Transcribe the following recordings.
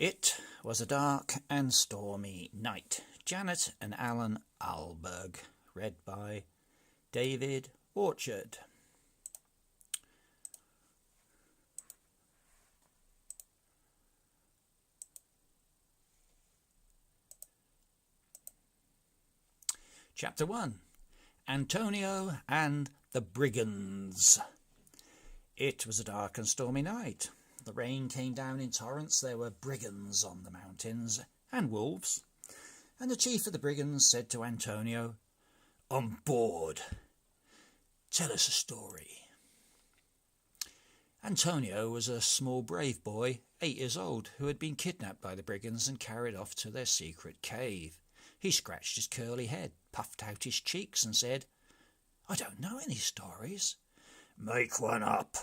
It was a dark and stormy night. Janet and Alan Alberg, read by David Orchard. Chapter 1. Antonio and the Brigands. It was a dark and stormy night. The rain came down in torrents. There were brigands on the mountains, and wolves. And the chief of the brigands said to Antonio, "On board. Tell us a story." Antonio was a small brave boy, 8 years old, who had been kidnapped by the brigands and carried off to their secret cave. He scratched his curly head, puffed out his cheeks, and said, "I don't know any stories." "Make one up,"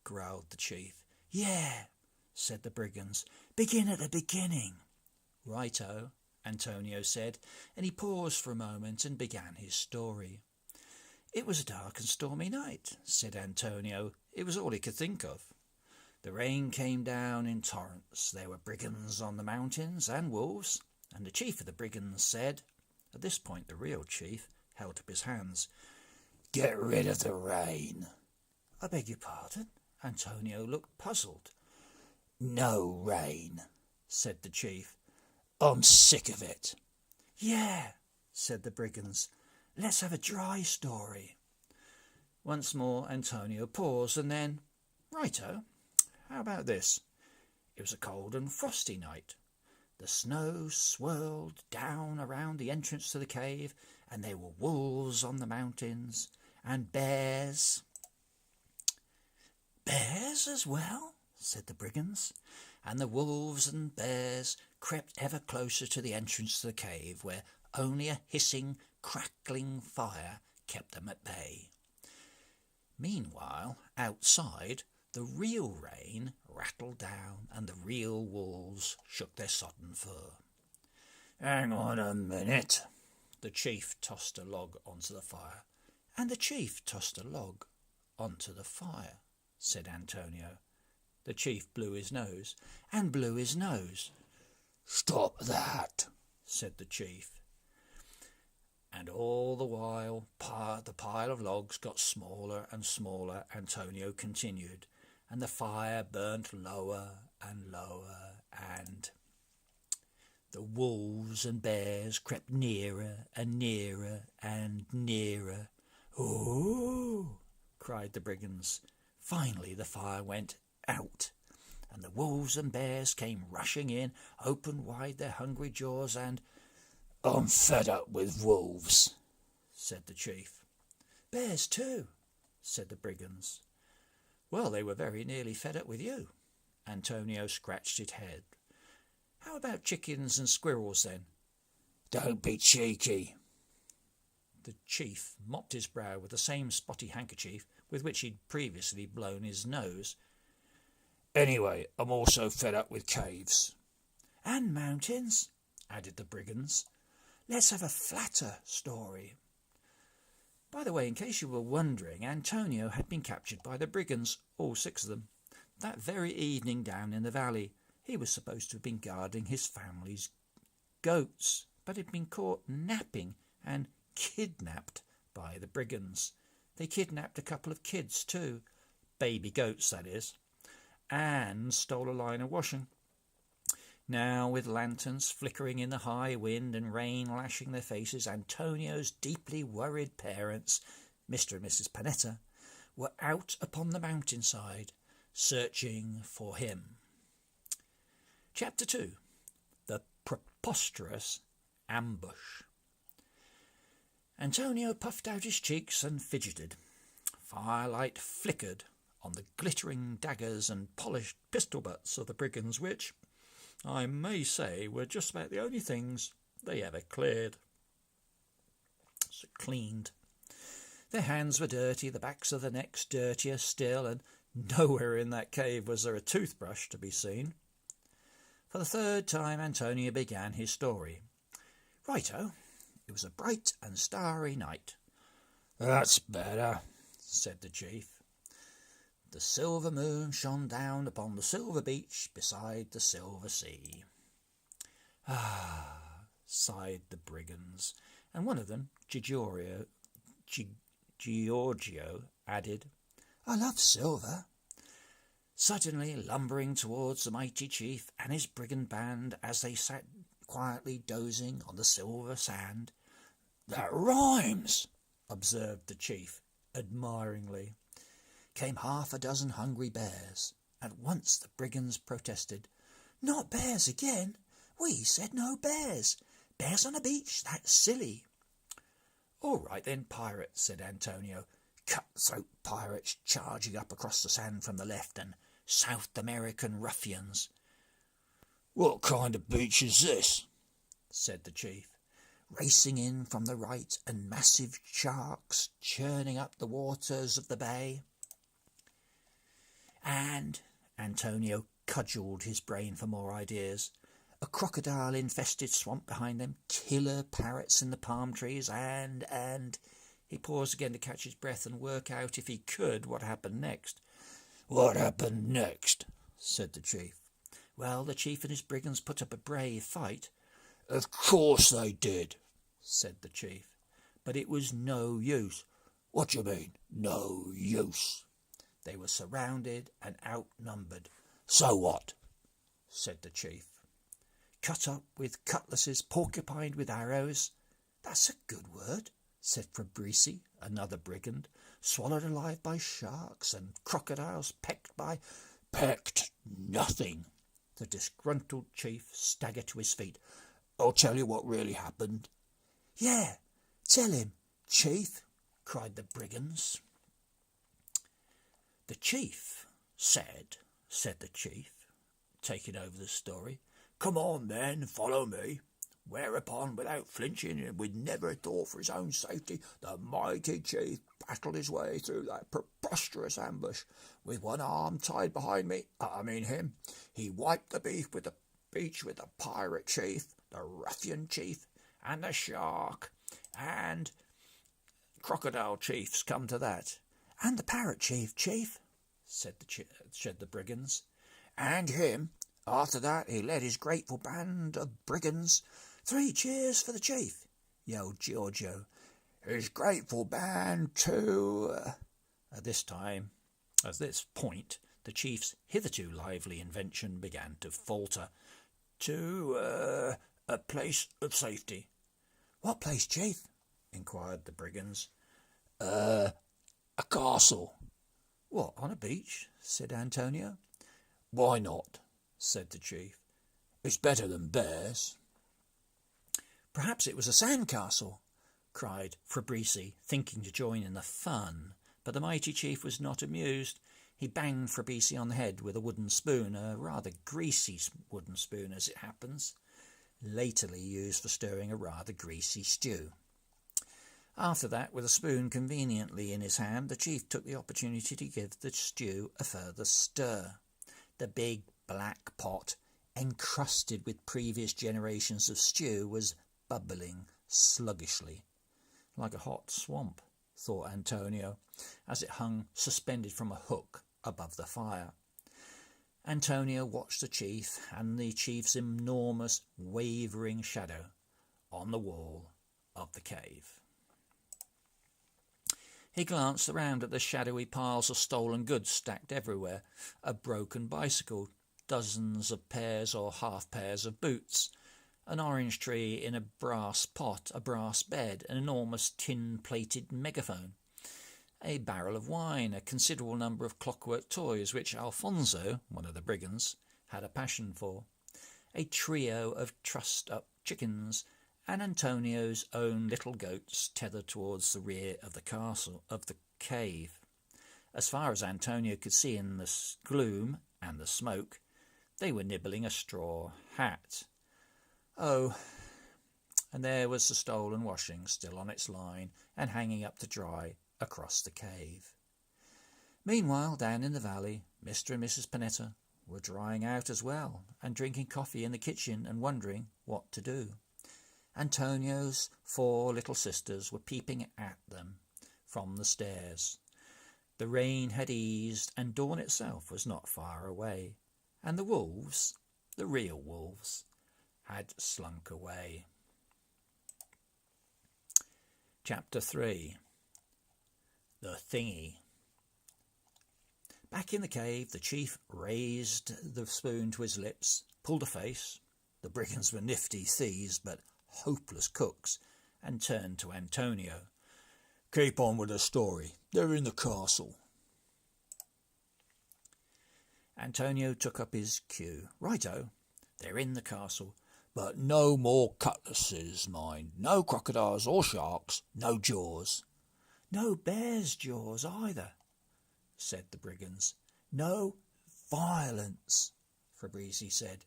growled the chief. "Yeah," said the brigands. "Begin at the beginning." "Righto," Antonio said, and he paused for a moment and began his story. "It was a dark and stormy night," said Antonio. It was all he could think of. "The rain came down in torrents. There were brigands on the mountains and wolves." And the chief of the brigands said, at this point the real chief held up his hands, "Get rid of the rain." "I beg your pardon?" Antonio looked puzzled. "No rain," said the chief. "I'm sick of it." "Yeah," said the brigands. "Let's have a dry story." Once more Antonio paused and then, "Righto, how about this?" It was a cold and frosty night. The snow swirled down around the entrance to the cave, and there were wolves on the mountains, and bears. "Bears as well?" said the brigands, and the wolves and bears crept ever closer to the entrance to the cave, where only a hissing, crackling fire kept them at bay. Meanwhile, outside, the real rain rattled down and the real wolves shook their sodden fur. "Hang on a minute." The chief tossed a log onto the fire. "And the chief tossed a log onto the fire," said Antonio. The chief blew his nose and blew his nose. "Stop that," said the chief. And all the while the pile of logs got smaller and smaller, Antonio continued, and the fire burnt lower and lower, and the wolves and bears crept nearer and nearer and nearer. "Ooh!" cried the brigands. Finally the fire went out, and the wolves and bears came rushing in, opened wide their hungry jaws, and "I'm fed up with wolves," said the chief. "Bears too," said the brigands. "Well, they were very nearly fed up with you." Antonio scratched his head. "How about chickens and squirrels then?" "Don't be cheeky." The chief mopped his brow with the same spotty handkerchief with which he'd previously blown his nose. "Anyway, I'm also fed up with caves." "And mountains," added the brigands. "Let's have a flatter story." By the way, in case you were wondering, Antonio had been captured by the brigands, all 6 of them, that very evening down in the valley. He was supposed to have been guarding his family's goats, but had been caught napping and kidnapped by the brigands. They kidnapped a couple of kids too, baby goats that is, and stole a line of washing. Now, with lanterns flickering in the high wind and rain lashing their faces, Antonio's deeply worried parents, Mr. and Mrs. Panetta, were out upon the mountainside, searching for him. Chapter 2. The Preposterous Ambush. Antonio puffed out his cheeks and fidgeted. Firelight flickered on the glittering daggers and polished pistol butts of the brigands, which, I may say, were just about the only things they ever cleaned. Their hands were dirty, the backs of their necks dirtier still, and nowhere in that cave was there a toothbrush to be seen. For the 3rd time Antonio began his story. "Righto, it was a bright and starry night." "That's better," said the chief. The silver moon shone down upon the silver beach beside the silver sea. Ah, sighed the brigands, and one of them, Giorgio, added, I love silver. Suddenly, lumbering towards the mighty chief and his brigand band as they sat quietly dozing on the silver sand. That rhymes, observed the chief, admiringly. Came half a dozen hungry bears. At once the brigands protested. Not bears again. We said no bears. Bears on a beach, that's silly. All right then, pirate, said Antonio. Cutthroat pirates charging up across the sand from the left and South American ruffians. What kind of beach is this? Said the chief. Racing in from the right and massive sharks churning up the waters of the bay. And Antonio cudgelled his brain for more ideas. A crocodile-infested swamp behind them, killer parrots in the palm trees, and... He paused again to catch his breath and work out, if he could, what happened next. What happened next? Said the chief. Well, the chief and his brigands put up a brave fight. Of course they did, said the chief. But it was no use. What do you mean, no use? They were surrounded and outnumbered. So what? Said the chief. Cut up with cutlasses, porcupined with arrows. That's a good word, said Fabrici, another brigand. Swallowed alive by sharks and crocodiles, Pecked nothing. The disgruntled chief staggered to his feet. I'll tell you what really happened. Yeah, tell him, chief, cried the brigands. The chief said the chief, taking over the story, Come on, then, follow me. Whereupon, without flinching and with never a thought for his own safety, the mighty chief battled his way through that preposterous ambush. With one arm tied behind me, him, he wiped the beach with the pirate chief, the ruffian chief, and the shark, and crocodile chiefs come to that. And the parrot chief, said the brigands. And him. After that, he led his grateful band of brigands. 3 cheers for the chief, yelled Giorgio. His grateful band to... At this point, the chief's hitherto lively invention began to falter. To a place of safety. What place, chief? Inquired the brigands. A castle. What, on a beach? Said Antonio. Why not? Said the chief. It's better than bears. Perhaps it was a sandcastle, cried Fabrici, thinking to join in the fun. But the mighty chief was not amused. He banged Fabrici on the head with a wooden spoon, a rather greasy wooden spoon, as it happens, latterly used for stirring a rather greasy stew. After that, with a spoon conveniently in his hand, the chief took the opportunity to give the stew a further stir. The big black pot, encrusted with previous generations of stew, was bubbling sluggishly, like a hot swamp, thought Antonio, as it hung suspended from a hook above the fire. Antonio watched the chief and the chief's enormous, wavering shadow on the wall of the cave. He glanced around at the shadowy piles of stolen goods stacked everywhere, a broken bicycle, dozens of pairs or half pairs of boots, an orange tree in a brass pot, a brass bed, an enormous tin-plated megaphone, a barrel of wine, a considerable number of clockwork toys which Alfonso, one of the brigands, had a passion for, a trio of trussed-up chickens, and Antonio's own little goats tethered towards the rear of the cave. As far as Antonio could see in the gloom and the smoke, they were nibbling a straw hat. Oh, and there was the stolen washing still on its line and hanging up to dry across the cave. Meanwhile, down in the valley, Mr. and Mrs. Panetta were drying out as well and drinking coffee in the kitchen and wondering what to do. Antonio's 4 little sisters were peeping at them from the stairs. The rain had eased, and dawn itself was not far away, and the wolves, the real wolves, had slunk away. Chapter 3. The Thingy. Back in the cave, the chief raised the spoon to his lips, pulled a face. The brigands were nifty thieves, but hopeless cooks, and turned to Antonio. "Keep on with the story. They're in the castle." Antonio took up his cue. "Righto, they're in the castle, but no more cutlasses, mind. No crocodiles or sharks, no jaws." "No bears' jaws either," said the brigands. "No violence," Fabrizi said.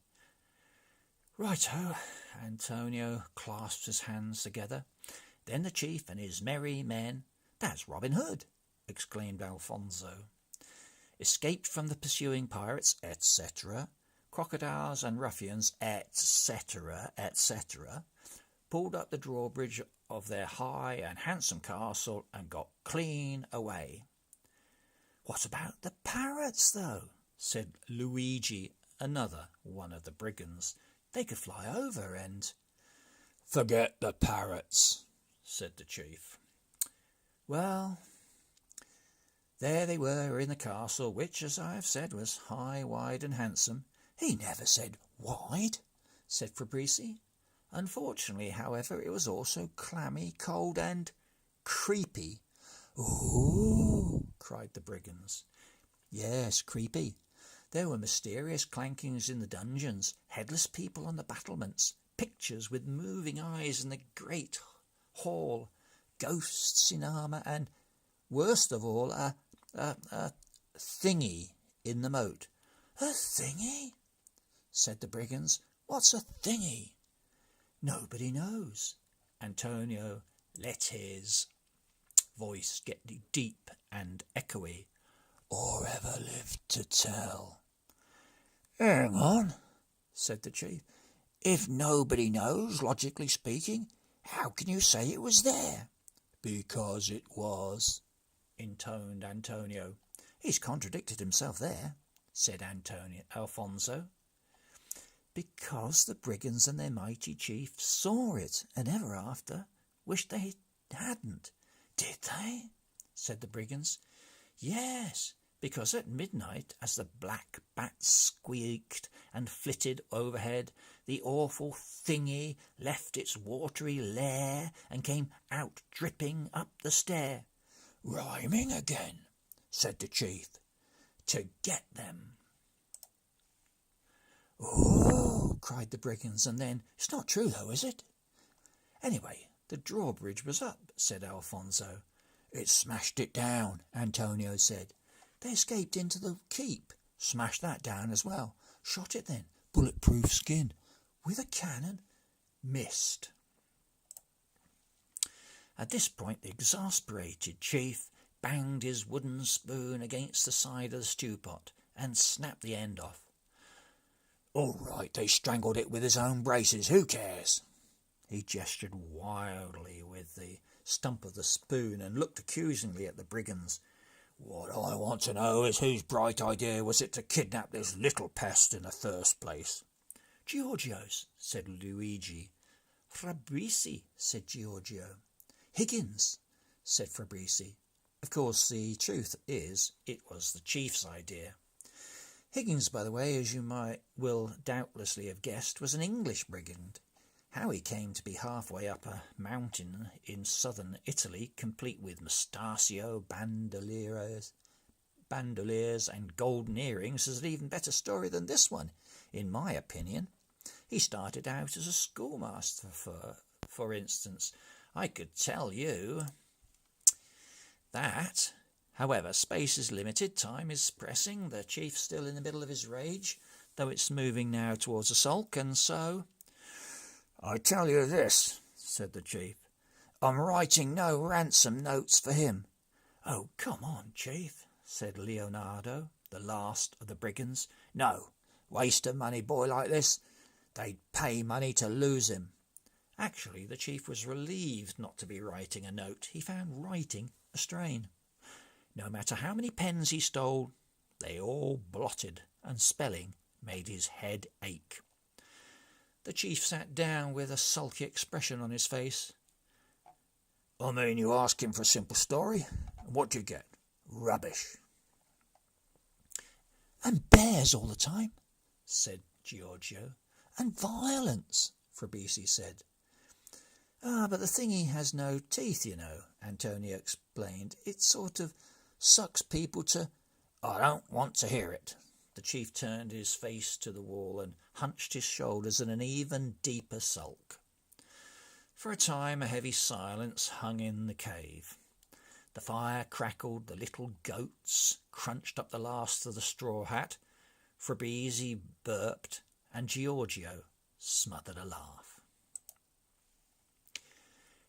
"Righto." Antonio clasped his hands together. "Then the chief and his merry men—" "That's Robin Hood," exclaimed Alfonso. "Escaped from the pursuing pirates, etc., crocodiles and ruffians, etc., etc., pulled up the drawbridge of their high and handsome castle and got clean away." "What about the parrots, though?" said Luigi, another one of the brigands. "They could fly over and—" "Forget the parrots," said the chief. "Well, there they were in the castle, which, as I have said, was high, wide, and handsome." "He never said wide," said Fabrizi. "Unfortunately, however, it was also clammy, cold, and creepy." "Ooh!" cried the brigands. "Yes, creepy. There were mysterious clankings in the dungeons, headless people on the battlements, pictures with moving eyes in the great hall, ghosts in armour, and, worst of all, a thingy in the moat." "A thingy?" said the brigands. "What's a thingy?" "Nobody knows." Antonio let his voice get deep and echoey. "Or ever lived to tell." "Hang on," said the chief. "If nobody knows, logically speaking, how can you say it was there?" "Because it was," intoned Antonio. "He's contradicted himself there," said Alfonso. "Because the brigands and their mighty chief saw it, and ever after wished they hadn't." "Did they?" said the brigands. "Yes, because at midnight, as the black bat squeaked and flitted overhead, the awful thingy left its watery lair and came out dripping up the stair." "Rhyming again," said the chief. "To get them." "Oh!" cried the brigands, and then, "It's not true, though, is it?" "Anyway, the drawbridge was up," said Alfonso. "It smashed it down," Antonio said. "They escaped into the keep." "Smashed that down as well." "Shot it then." "Bulletproof skin." "With a cannon." "Missed." At this point the exasperated chief banged his wooden spoon against the side of the stew pot and snapped the end off. "All right, they strangled it with his own braces. Who cares?" He gestured wildly with the stump of the spoon and looked accusingly at the brigands. "What I want to know is whose bright idea was it to kidnap this little pest in the first place?" "Giorgio's," said Luigi. "Fabrizi," said Giorgio. "Higgins," said Fabrizi. Of course, the truth is, it was the chief's idea. Higgins, by the way, as you will doubtlessly have guessed, was an English brigand. How he came to be halfway up a mountain in southern Italy, complete with mustachio, bandoliers, and golden earrings, is an even better story than this one, in my opinion. He started out as a schoolmaster, for instance. I could tell you that. However, space is limited, time is pressing, the chief's still in the middle of his rage, though it's moving now towards a sulk, and so... "I tell you this," said the chief, "I'm writing no ransom notes for him." "Oh, come on, chief," said Leonardo, the last of the brigands. "No, waste of money, boy like this. They'd pay money to lose him." Actually, the chief was relieved not to be writing a note. He found writing a strain. No matter how many pens he stole, they all blotted, and spelling made his head ache. The chief sat down with a sulky expression on his face. I mean, you ask him for a simple story, and what do you get? Rubbish. And bears all the time, said Giorgio. And violence, Fabrizi said. But the thingy has no teeth, you know, Antonio explained. It sort of sucks people to... I don't want to hear it. The chief turned his face to the wall and hunched his shoulders in an even deeper sulk. For a time a heavy silence hung in the cave. The fire crackled, the little goats crunched up the last of the straw hat, Fabrizi burped, and Giorgio smothered a laugh.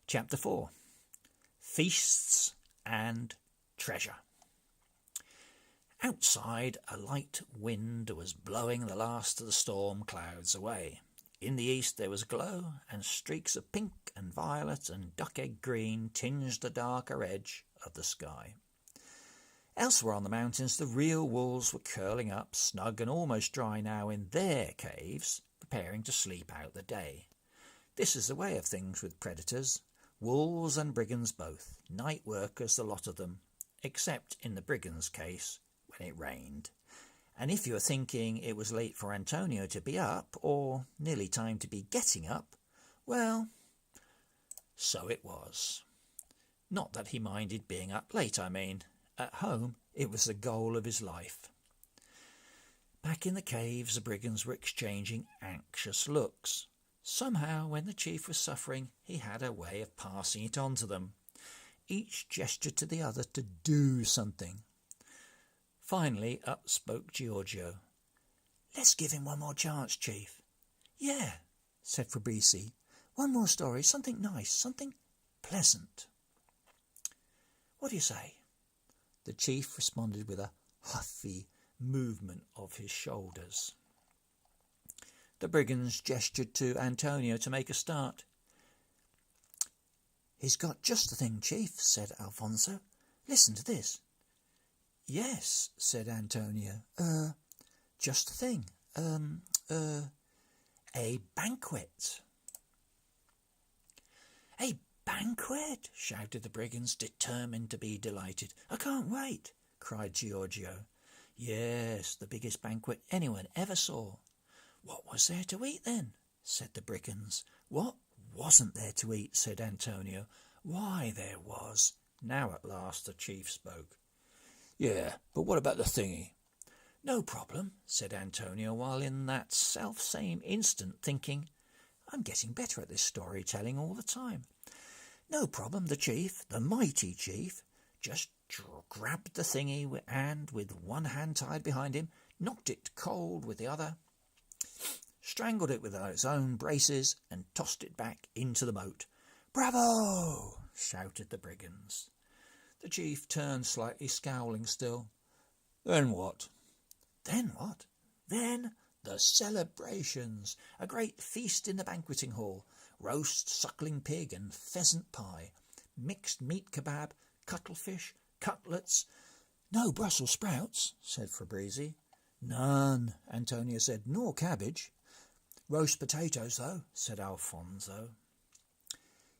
Chapter 4. Feasts and Treasure. Outside, a light wind was blowing the last of the storm clouds away. In the east there was glow, and streaks of pink and violet and duck-egg green tinged the darker edge of the sky. Elsewhere on the mountains the real wolves were curling up, snug and almost dry now in their caves, preparing to sleep out the day. This is the way of things with predators. Wolves and brigands both, night workers the lot of them, except in the brigands' case, when it rained. And if you are thinking it was late for Antonio to be up, or nearly time to be getting up, well, so it was. Not that he minded being up late, I mean. At home, it was the goal of his life. Back in the caves, the brigands were exchanging anxious looks. Somehow, when the chief was suffering, he had a way of passing it on to them. Each gestured to the other to do something. Finally, up spoke Giorgio. Let's give him one more chance, Chief. Yeah, said Fabrizi. One more story, something nice, something pleasant. What do you say? The chief responded with a huffy movement of his shoulders. The brigands gestured to Antonio to make a start. He's got just the thing, Chief, said Alfonso. Listen to this. Yes, said Antonio. Just the thing. A banquet. A banquet, shouted the brigands, determined to be delighted. I can't wait, cried Giorgio. Yes, the biggest banquet anyone ever saw. What was there to eat then? Said the brigands. What wasn't there to eat? Said Antonio. Why, there was. Now at last the chief spoke. Yeah, but what about the thingy? No problem, said Antonio, while in that self-same instant thinking, I'm getting better at this storytelling all the time. No problem, the chief, the mighty chief, just grabbed the thingy and, with one hand tied behind him, knocked it cold with the other, strangled it with its own braces, and tossed it back into the moat. Bravo! Shouted the brigands. The chief turned slightly, scowling still. Then what? Then what? Then the celebrations. A great feast in the banqueting hall. Roast suckling pig and pheasant pie. Mixed meat kebab, cuttlefish, cutlets. No Brussels sprouts, said Fabrizi. None, Antonio said, nor cabbage. Roast potatoes, though, said Alfonso.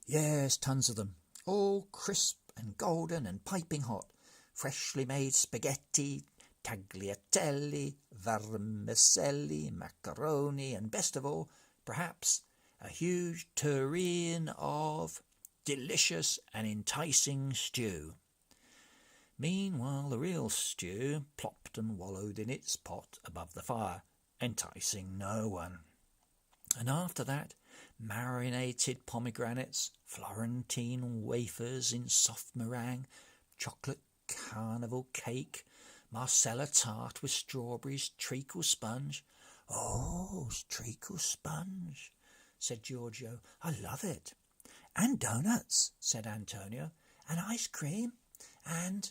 Yes, tons of them, all crisp and golden and piping hot. Freshly made spaghetti, tagliatelle, vermicelli, macaroni, and best of all, perhaps, a huge tureen of delicious and enticing stew. Meanwhile, the real stew plopped and wallowed in its pot above the fire, enticing no one. And after that, marinated pomegranates, Florentine wafers in soft meringue, chocolate carnival cake, Marcella tart with strawberries, treacle sponge. Oh, treacle sponge, said Giorgio. I love it. And donuts, said Antonio, and ice cream, and...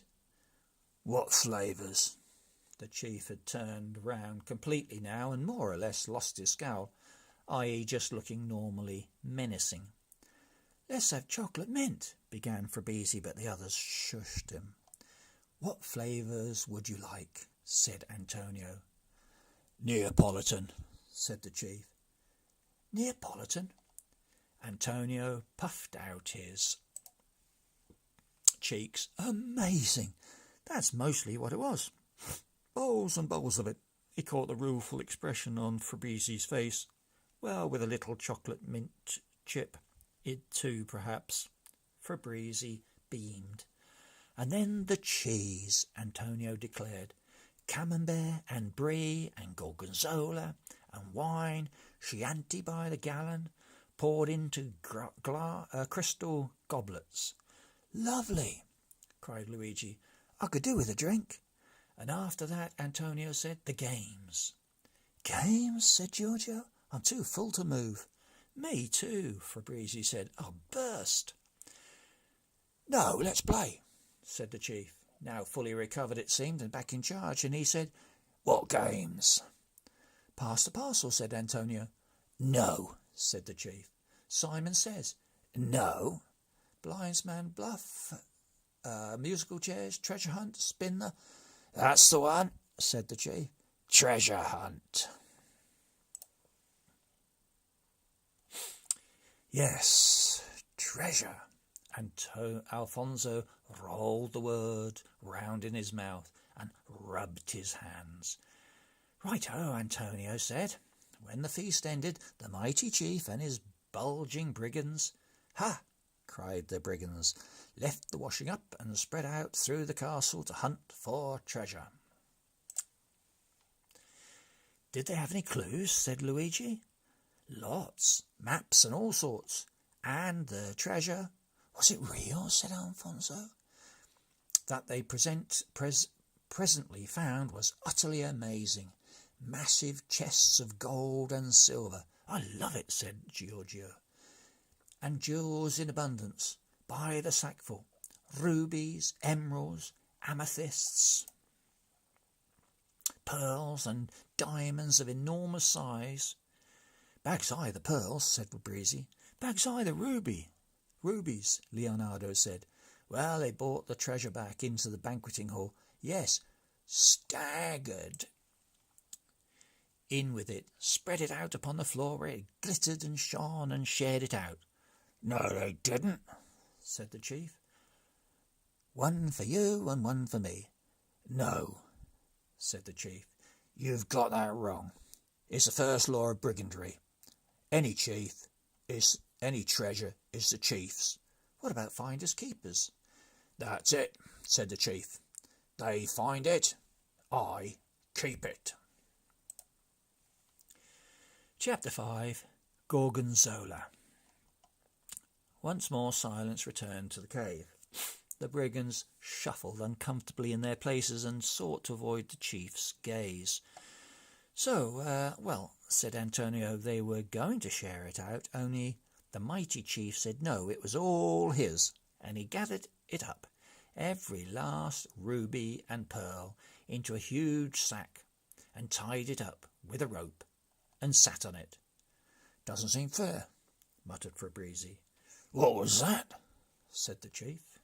What flavours? The chief had turned round completely now and more or less lost his scowl, i.e. just looking normally menacing. Let's have chocolate mint, began Fabrizi, but the others shushed him. "What flavours would you like?" said Antonio. "Neapolitan," said the chief. "Neapolitan?" Antonio puffed out his cheeks. "Amazing! That's mostly what it was. Bowls and bowls of it." He caught the rueful expression on Fabrizi's face. "Well, with a little chocolate mint chip. It too, perhaps." Fabrizi beamed. "And then the cheese," Antonio declared. "Camembert and brie and gorgonzola and wine, Chianti by the gallon, poured into crystal goblets." "Lovely!" cried Luigi. "I could do with a drink." "And after that," Antonio said, "the games." "Games?" said Giorgio. "I'm too full to move." "Me too," Fabrizi said. "I'll burst." "No, let's play," said the chief, now fully recovered it seemed and back in charge, and he said, "What games?" "Pass the parcel," said Antonio. "No," said the chief. "Simon Says." "No." "Blindsman Bluff, musical chairs, treasure hunt, spin the—" "That's the one," said the chief. "Treasure hunt." "Yes, treasure." And Alfonso rolled the word round in his mouth and rubbed his hands. "Right-o," Antonio said. When the feast ended, the mighty chief and his bulging brigands— "Ha!" cried the brigands, left the washing up and spread out through the castle to hunt for treasure. "Did they have any clues?" said Luigi. "Lots. Maps and all sorts. And the treasure—" "Was it real?" said Alfonso. "That they presently found was utterly amazing. Massive chests of gold and silver." "I love it," said Giorgio. "And jewels in abundance, by the sackful. Rubies, emeralds, amethysts, pearls and diamonds of enormous size." "Bag's eye the pearls," said Fabrizi. "Bag's eye the rubies," Leonardo said. "Well, they brought the treasure back into the banqueting hall. Yes, staggered in with it, spread it out upon the floor where it glittered and shone and shared it out." "No, they didn't," said the chief. "One for you and one for me." "No," said the chief. "You've got that wrong. It's the first law of brigandry. Any treasure is the chief's." "What about finders keepers?" "That's it," said the chief. "They find it, I keep it." Chapter 5. Gorgonzola. Once more silence returned to the cave. The brigands shuffled uncomfortably in their places and sought to avoid the chief's gaze. "Well," said Antonio, "they were going to share it out, only the mighty chief said no, it was all his, and he gathered it up, every last ruby and pearl, into a huge sack, and tied it up with a rope, and sat on it." "Doesn't seem fair," muttered Fabrizi. "What was that?" said the chief.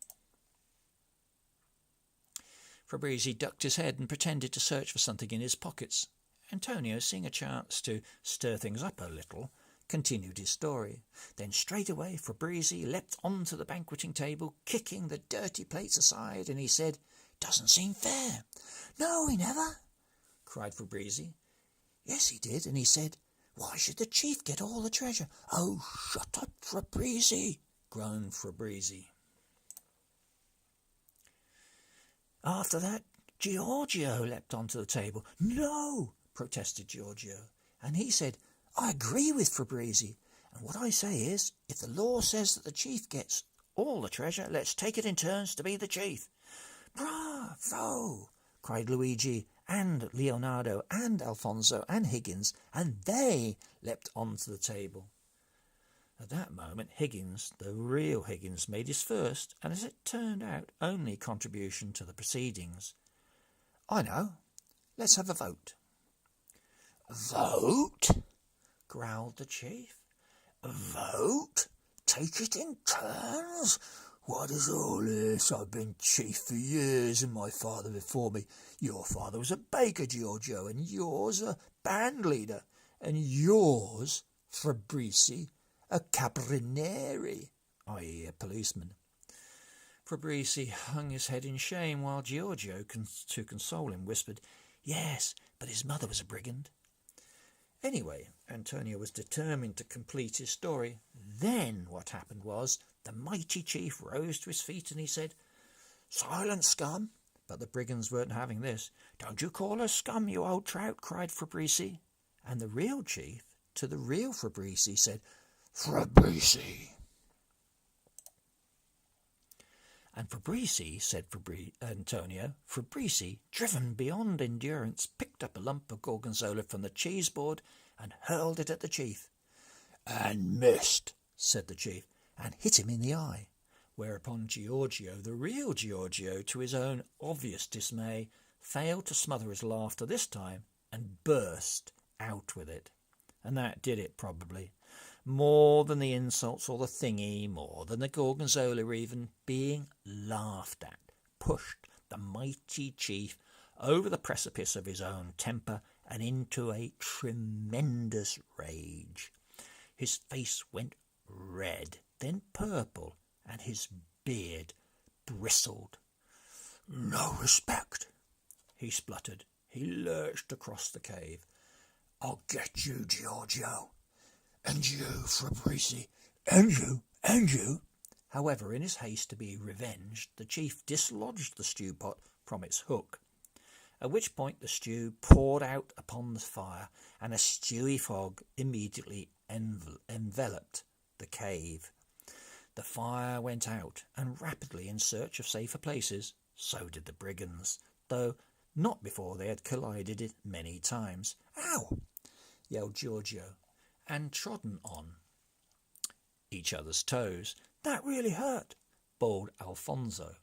Fabrizi ducked his head and pretended to search for something in his pockets. Antonio, seeing a chance to stir things up a little, continued his story. Then straight away Fabrizi leapt onto the banqueting table, kicking the dirty plates aside, and he said, "Doesn't seem fair." "No, he never," cried Fabrizi. "Yes, he did, and he said, 'Why should the chief get all the treasure?'" "Oh, shut up, Fabrizi," groaned Fabrizi. "After that, Giorgio leapt onto the table." "No," protested Giorgio, and he said, "I agree with Fabrizi, and what I say is, if the law says that the chief gets all the treasure, let's take it in turns to be the chief." "Bravo!" cried Luigi and Leonardo and Alfonso and Higgins, and they leapt onto the table. At that moment Higgins, the real Higgins, made his first, and as it turned out, only contribution to the proceedings. "I know. Let's have a vote." "Vote?" growled the chief. "Vote? Take it in turns? What is all this? I've been chief for years, and my father before me. Your father was a baker, Giorgio, and yours a band leader, and yours, Fabrizi, a caprineri, i.e. a policeman. Fabrizi hung his head in shame, while Giorgio, to console him, whispered, "Yes, but his mother was a brigand." Anyway, Antonio was determined to complete his story. Then what happened was the mighty chief rose to his feet and he said, "Silence, scum!" But the brigands weren't having this. "Don't you call us scum, you old trout," cried Fabrizi. And the real chief, to the real Fabrizi, said, "Fabrizi." And Fabrizi, said Antonio, Fabrizi, driven beyond endurance, picked up a lump of gorgonzola from the cheese board and hurled it at the chief. "And missed," said the chief, and hit him in the eye. Whereupon Giorgio, the real Giorgio, to his own obvious dismay, failed to smother his laughter this time and burst out with it. And that did it, probably. More than the insults or the thingy, more than the gorgonzola even, being laughed at, pushed the mighty chief over the precipice of his own temper and into a tremendous rage. His face went red, then purple, and his beard bristled. "No respect," he spluttered. He lurched across the cave. "I'll get you, Giorgio. And you, Fabrizi. And you. However, in his haste to be revenged, the chief dislodged the stew pot from its hook, at which point the stew poured out upon the fire, and a stewy fog immediately enveloped the cave. The fire went out, and rapidly in search of safer places. So did the brigands, though not before they had collided it many times. "Ow!" yelled Giorgio, and trodden on each other's toes. "That really hurt," bawled Alfonso,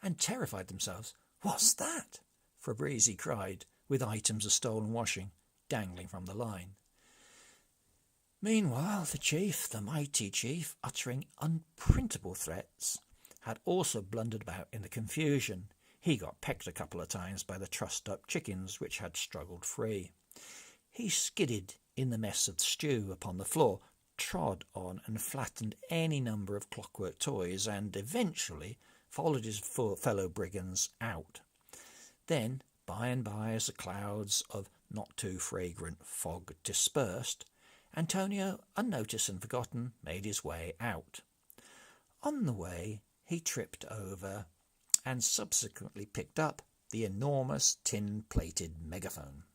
and terrified themselves. "What's that?" Fabrizi cried, with items of stolen washing dangling from the line. Meanwhile, the chief, the mighty chief, uttering unprintable threats, had also blundered about in the confusion. He got pecked a couple of times by the trussed-up chickens which had struggled free. He skidded in the mess of stew upon the floor, trod on and flattened any number of clockwork toys, and eventually followed his fellow brigands out. Then, by and by, as the clouds of not-too-fragrant fog dispersed, Antonio, unnoticed and forgotten, made his way out. On the way, he tripped over and subsequently picked up the enormous tin-plated megaphone.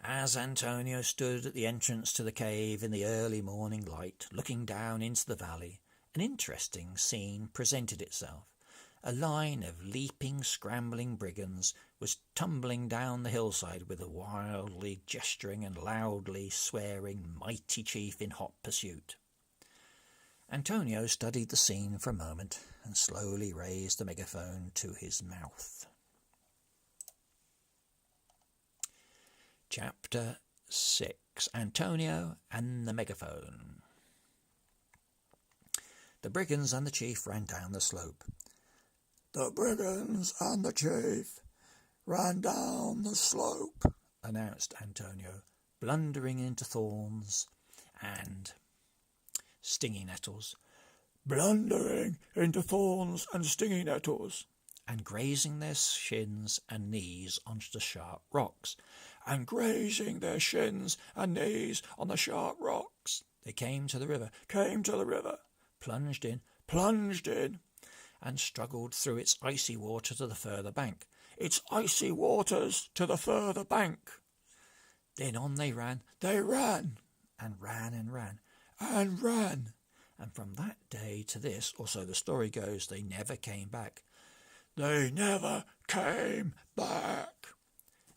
As Antonio stood at the entrance to the cave in the early morning light, looking down into the valley, an interesting scene presented itself. A line of leaping, scrambling brigands was tumbling down the hillside with a wildly gesturing and loudly swearing mighty chief in hot pursuit. Antonio studied the scene for a moment and slowly raised the megaphone to his mouth. Chapter 6. Antonio and the Megaphone. The brigands and the chief ran down the slope. "The brigands and the chief ran down the slope," announced Antonio, blundering into thorns and stinging nettles. "Blundering into thorns and stinging nettles." And grazing their shins and knees onto the sharp rocks. And grazing their shins and knees on the sharp rocks. They came to the river, plunged in, and struggled through its icy water to the further bank. Its icy waters to the further bank. Then on they ran, and ran. And from that day to this, or so the story goes, they never came back. They never came back.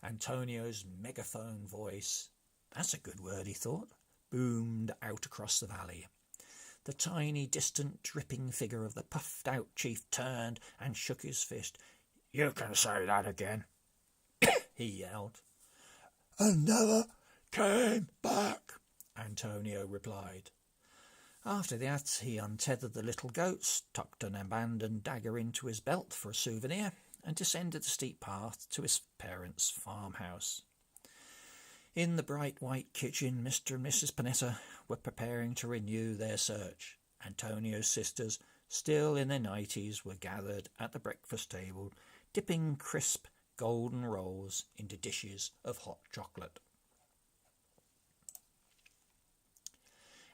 Antonio's megaphone voice, that's a good word, he thought, boomed out across the valley. The tiny, distant, dripping figure of the puffed-out chief turned and shook his fist. "You can say that again," he yelled. "And never came back," Antonio replied. After that, he untethered the little goats, tucked an abandoned dagger into his belt for a souvenir, and descended the steep path to his parents' farmhouse. In the bright white kitchen, Mr. and Mrs. Panetta were preparing to renew their search. Antonio's sisters, still in their nighties, were gathered at the breakfast table, dipping crisp golden rolls into dishes of hot chocolate.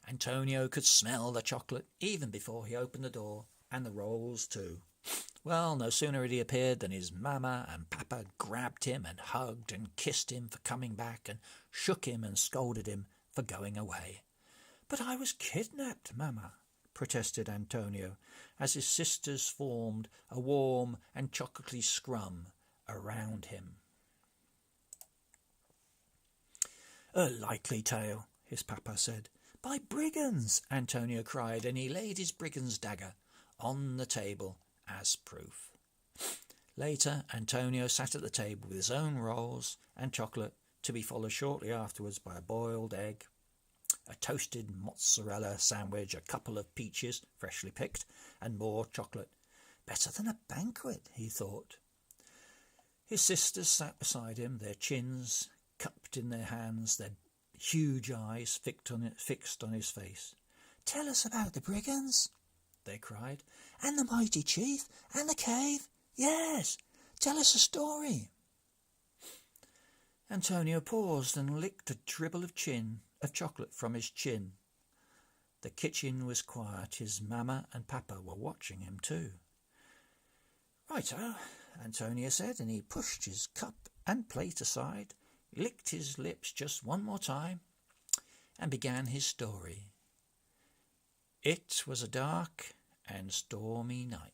Antonio could smell the chocolate even before he opened the door, and the rolls too. Well, no sooner had he appeared than his mamma and papa grabbed him and hugged and kissed him for coming back and shook him and scolded him for going away. "But I was kidnapped, mamma," protested Antonio, as his sisters formed a warm and chocolatey scrum around him. "A likely tale," his papa said. "By brigands," Antonio cried, and he laid his brigand's dagger on the table as proof. Later, Antonio sat at the table with his own rolls and chocolate, to be followed shortly afterwards by a boiled egg, a toasted mozzarella sandwich, a couple of peaches, freshly picked, and more chocolate. Better than a banquet, he thought. His sisters sat beside him, their chins cupped in their hands, their huge eyes fixed on his face. "Tell us about the brigands," they cried, "and the mighty chief, and the cave. Yes, tell us a story." Antonio paused and licked a dribble of chocolate from his chin. The kitchen was quiet. His mamma and papa were watching him too. "Righto," Antonio said, and he pushed his cup and plate aside, licked his lips just one more time, and began his story. It was a dark and stormy night.